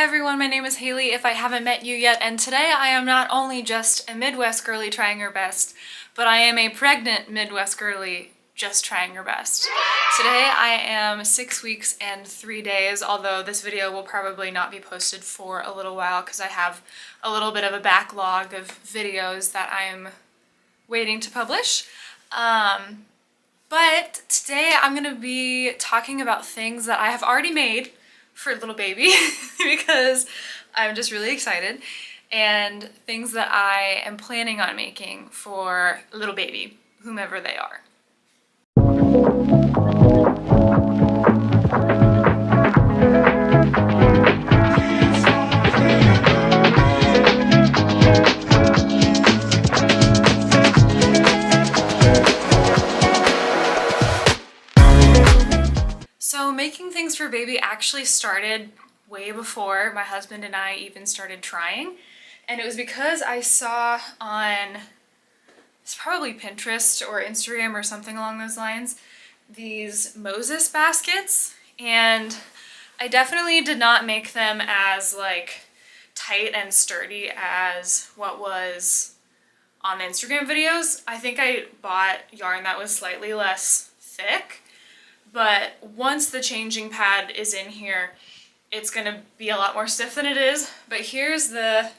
everyone, my name is Haley if I haven't met you yet, and today I am not only just a Midwest girly trying her best, but I am a pregnant Midwest girly just trying her best. Today I am 6 weeks and 3 days, although this video will probably not be posted for a little while because I have a little bit of a backlog of videos that I'm waiting to publish. But today I'm gonna be talking about things that I have already made for little baby because I'm just really excited, and things that I am planning on making for little baby, whomever they are. So making things for baby actually started way before my husband and I even started trying. And it was because I saw on, it's probably Pinterest or Instagram or something along those lines, these Moses baskets. And I definitely did not make them as like tight and sturdy as what was on the Instagram videos. I think I bought yarn that was slightly less thick. But once the changing pad is in here, it's gonna be a lot more stiff than it is. But here's the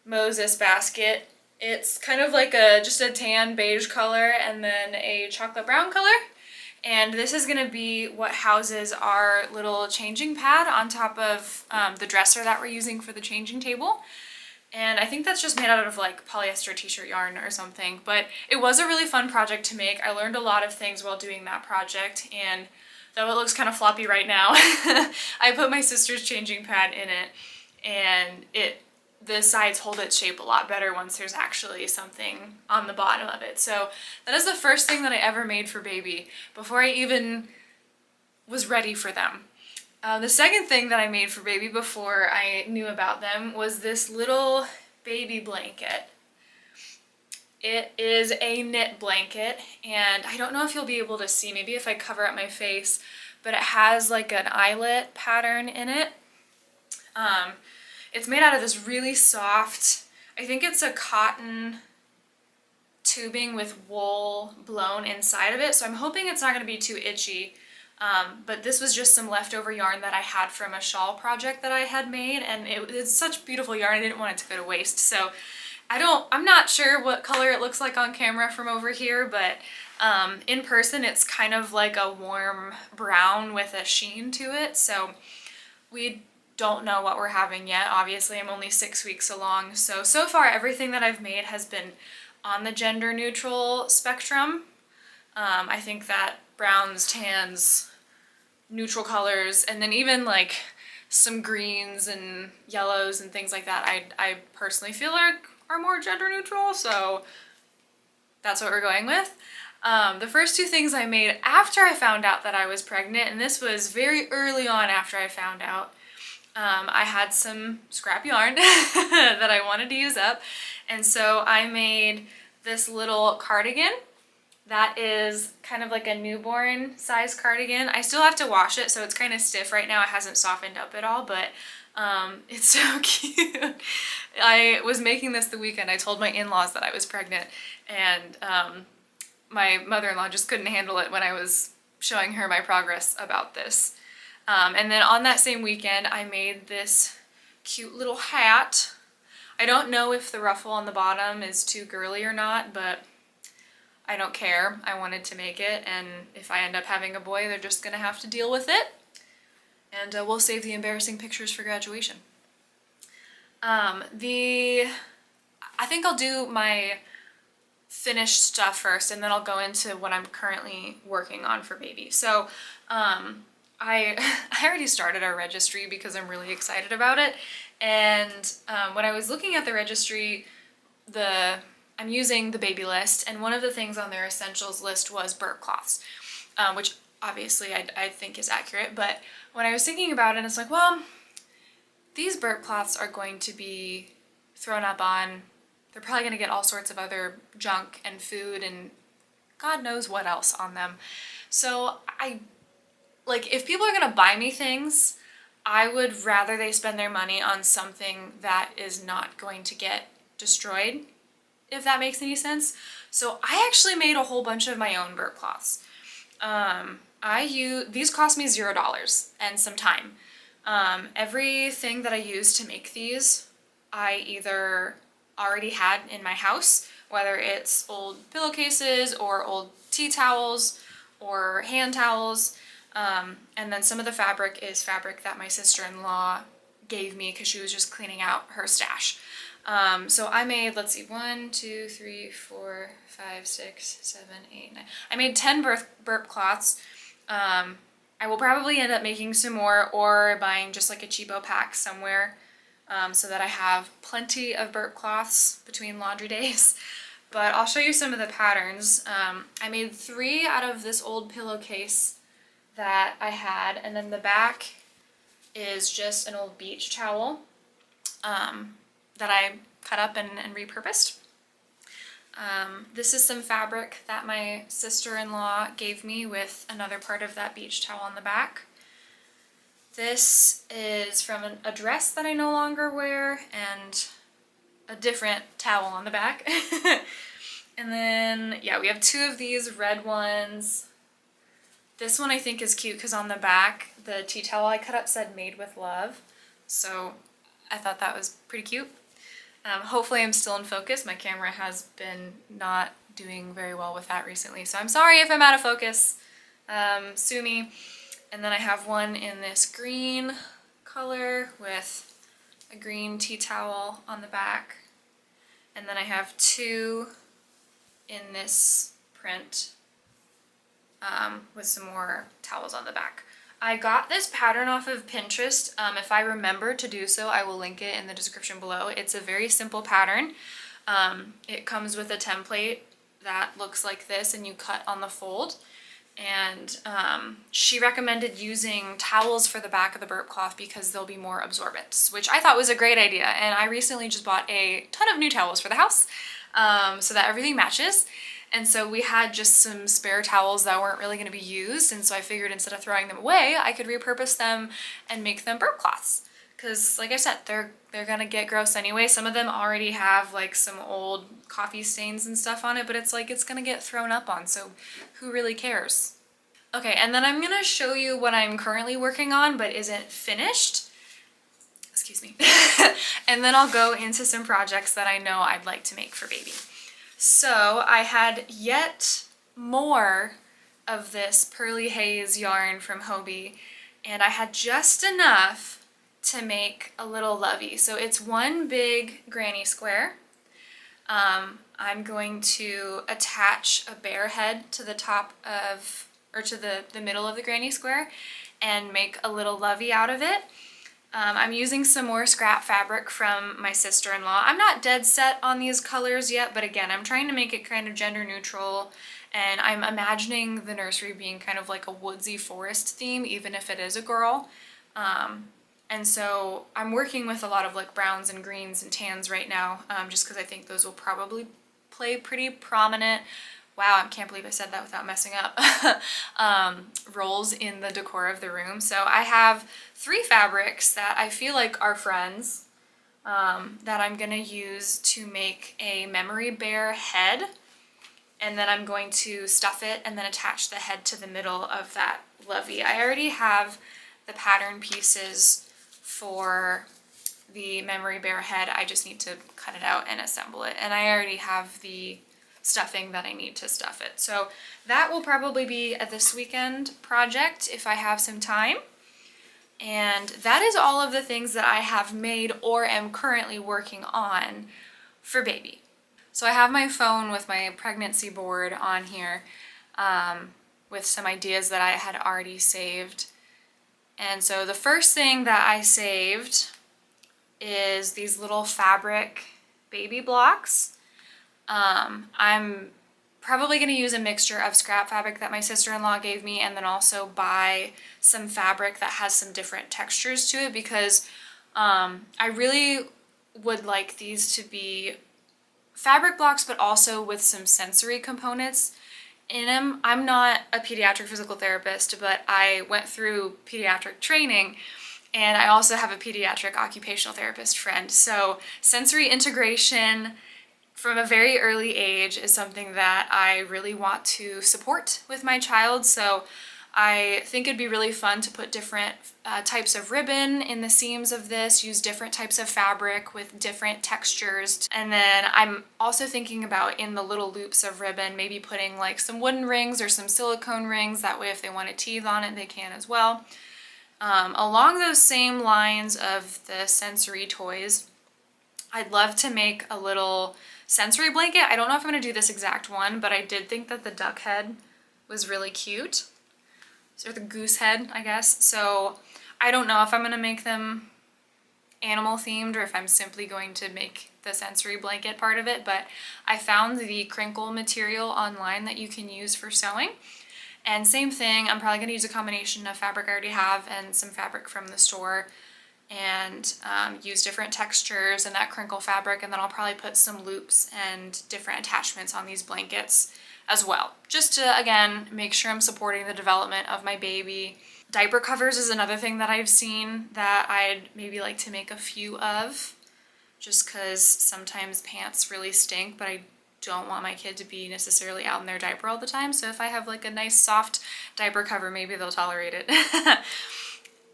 Moses basket. It's kind of like just a tan beige color and then a chocolate brown color. And this is gonna be what houses our little changing pad on top of the dresser that we're using for the changing table. And I think that's just made out of like polyester t-shirt yarn or something, but it was a really fun project to make. I learned a lot of things while doing that project, and though it looks kind of floppy right now, I put my sister's changing pad in it, and the sides hold its shape a lot better once there's actually something on the bottom of it. So that is the first thing that I ever made for baby before I even was ready for them. The second thing that I made for baby before I knew about them was this little baby blanket. It is a knit blanket, and I don't know if you'll be able to see, maybe if I cover up my face, but it has like an eyelet pattern in it. It's made out of this really soft, I think it's a cotton tubing with wool blown inside of it, so I'm hoping it's not going to be too itchy. But this was just some leftover yarn that I had from a shawl project that I had made, and it's such beautiful yarn, I didn't want it to go to waste. So I'm not sure what color it looks like on camera from over here, but in person it's kind of like a warm brown with a sheen to it. So we don't know what we're having yet. Obviously I'm only 6 weeks along, so far everything that I've made has been on the gender neutral spectrum. I think that browns, tans, neutral colors, and then even like some greens and yellows and things like that I personally feel like are more gender neutral, so that's what we're going with. The first two things I made after I found out that I was pregnant, and this was very early on after I found out, I had some scrap yarn that I wanted to use up, and so I made this little cardigan that is kind of like a newborn size cardigan. I still have to wash it, so it's kind of stiff right now. It hasn't softened up at all, but it's so cute. I was making this the weekend. I told my in-laws that I was pregnant, and my mother-in-law just couldn't handle it when I was showing her my progress about this. And then on that same weekend, I made this cute little hat. I don't know if the ruffle on the bottom is too girly or not, but I don't care. I wanted to make it, and if I end up having a boy, they're just gonna have to deal with it. And we'll save the embarrassing pictures for graduation. I think I'll do my finished stuff first, and then I'll go into what I'm currently working on for baby. So I already started our registry because I'm really excited about it. And when I was looking at the registry, I'm using the baby list, and one of the things on their essentials list was burp cloths, which obviously I think is accurate. But when I was thinking about it, it's like, well, these burp cloths are going to be thrown up on, they're probably going to get all sorts of other junk and food and God knows what else on them. So if people are going to buy me things, I would rather they spend their money on something that is not going to get destroyed, if that makes any sense. So I actually made a whole bunch of my own burp cloths. These cost me $0 and some time. Everything that I use to make these, I either already had in my house, whether it's old pillowcases or old tea towels or hand towels. And then some of the fabric is fabric that my sister-in-law gave me because she was just cleaning out her stash. So I made, let's see, 1, 2, 3, 4, 5, 6, 7, 8, 9. I made 10 burp cloths. I will probably end up making some more or buying just like a cheapo pack somewhere, so that I have plenty of burp cloths between laundry days. But I'll show you some of the patterns. I made 3 out of this old pillowcase that I had, and then the back is just an old beach towel that I cut up and repurposed. This is some fabric that my sister-in-law gave me with another part of that beach towel on the back. This is from a dress that I no longer wear and a different towel on the back. And then, yeah, we have 2 of these red ones. This one I think is cute because on the back, the tea towel I cut up said made with love. So I thought that was pretty cute. Hopefully I'm still in focus. My camera has been not doing very well with that recently, so I'm sorry if I'm out of focus. Sue me. And then I have one in this green color with a green tea towel on the back. And then I have 2 in this print with some more towels on the back. I got this pattern off of Pinterest. If I remember to do so, I will link it in the description below. It's a very simple pattern. It comes with a template that looks like this and you cut on the fold. And she recommended using towels for the back of the burp cloth because they'll be more absorbent, which I thought was a great idea. And I recently just bought a ton of new towels for the house so that everything matches. And so we had just some spare towels that weren't really going to be used, and so I figured instead of throwing them away, I could repurpose them and make them burp cloths. Because like I said, they're gonna get gross anyway. Some of them already have like some old coffee stains and stuff on it, but it's like it's gonna get thrown up on, so who really cares? Okay, and then I'm gonna show you what I'm currently working on but isn't finished. Excuse me. And then I'll go into some projects that I know I'd like to make for baby. So I had yet more of this Pearly Haze yarn from Hobbii, and I had just enough to make a little lovey. So it's one big granny square. I'm going to attach a bear head to the top of, or to the middle of the granny square and make a little lovey out of it. I'm using some more scrap fabric from my sister-in-law. I'm not dead set on these colors yet, but again, I'm trying to make it kind of gender neutral, and I'm imagining the nursery being kind of like a woodsy forest theme, even if it is a girl. And so I'm working with a lot of like browns and greens and tans right now, just because I think those will probably play pretty prominent, wow, I can't believe I said that without messing up, roles in the decor of the room. So I have 3 fabrics that I feel like are friends that I'm gonna use to make a memory bear head. And then I'm going to stuff it and then attach the head to the middle of that lovey. I already have the pattern pieces for the memory bear head. I just need to cut it out and assemble it. And I already have the stuffing that I need to stuff it. So that will probably be a this weekend project if I have some time. And that is all of the things that I have made or am currently working on for baby. So I have my phone with my pregnancy board on here with some ideas that I had already saved. And so the first thing that I saved is these little fabric baby blocks. I'm probably going to use a mixture of scrap fabric that my sister-in-law gave me and then also buy some fabric that has some different textures to it because I really would like these to be fabric blocks but also with some sensory components in them. I'm not a pediatric physical therapist, but I went through pediatric training And I also have a pediatric occupational therapist friend. So sensory integration from a very early age is something that I really want to support with my child. So I think it'd be really fun to put different types of ribbon in the seams of this, use different types of fabric with different textures. And then I'm also thinking about in the little loops of ribbon, maybe putting like some wooden rings or some silicone rings. That way if they want to teethe on it, they can as well. Along those same lines of the sensory toys, I'd love to make a little sensory blanket. I don't know if I'm going to do this exact one, but I did think that the duck head was really cute. Or the goose head, I guess. So I don't know if I'm going to make them animal themed or if I'm simply going to make the sensory blanket part of it, but I found the crinkle material online that you can use for sewing. And same thing, I'm probably going to use a combination of fabric I already have and some fabric from the store, and use different textures and that crinkle fabric, and then I'll probably put some loops and different attachments on these blankets as well, just to, again, make sure I'm supporting the development of my baby. Diaper covers is another thing that I've seen that I'd maybe like to make a few of, just because sometimes pants really stink, but I don't want my kid to be necessarily out in their diaper all the time. So if I have like a nice soft diaper cover, maybe they'll tolerate it.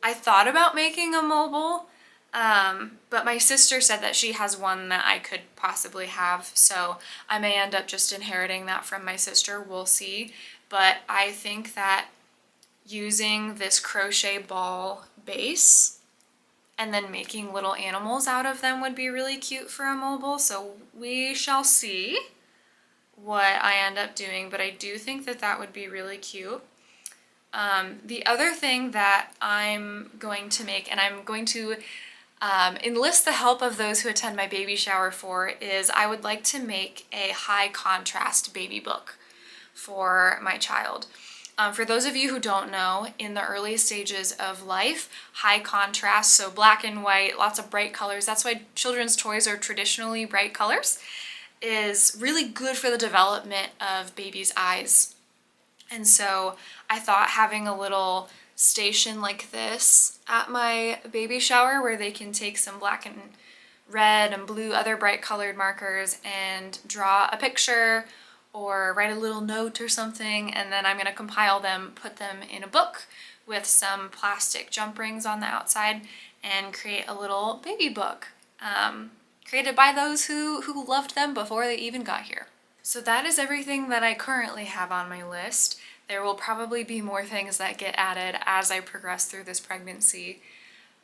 I thought about making a mobile, but my sister said that she has one that I could possibly have, so I may end up just inheriting that from my sister. We'll see. But I think that using this crochet ball base and then making little animals out of them would be really cute for a mobile, so we shall see what I end up doing, but I do think that that would be really cute. The other thing that I'm going to make, and I'm going to enlist the help of those who attend my baby shower for, is I would like to make a high contrast baby book for my child. For those of you who don't know, in the early stages of life, high contrast, so black and white, lots of bright colors, that's why children's toys are traditionally bright colors, is really good for the development of babies' eyes. And so I thought having a little station like this at my baby shower where they can take some black and red and blue, other bright colored markers, and draw a picture or write a little note or something, and then I'm going to compile them, put them in a book with some plastic jump rings on the outside, and create a little baby book created by those who loved them before they even got here. So that is everything that I currently have on my list. There will probably be more things that get added as I progress through this pregnancy.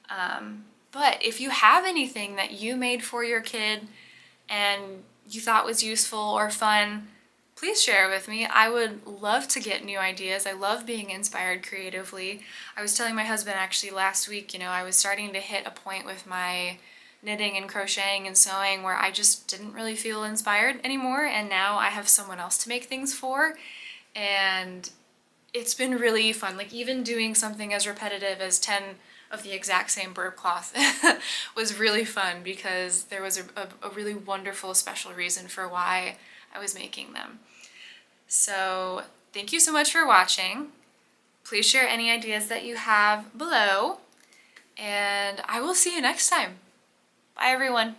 But if you have anything that you made for your kid and you thought was useful or fun, please share it with me. I would love to get new ideas. I love being inspired creatively. I was telling my husband actually last week, I was starting to hit a point with my knitting and crocheting and sewing where I just didn't really feel inspired anymore, and now I have someone else to make things for, and it's been really fun. Like even doing something as repetitive as 10 of the exact same burp cloth was really fun because there was a really wonderful special reason for why I was making them. So thank you so much for watching. Please share any ideas that you have below, and I will see you next time. Bye everyone.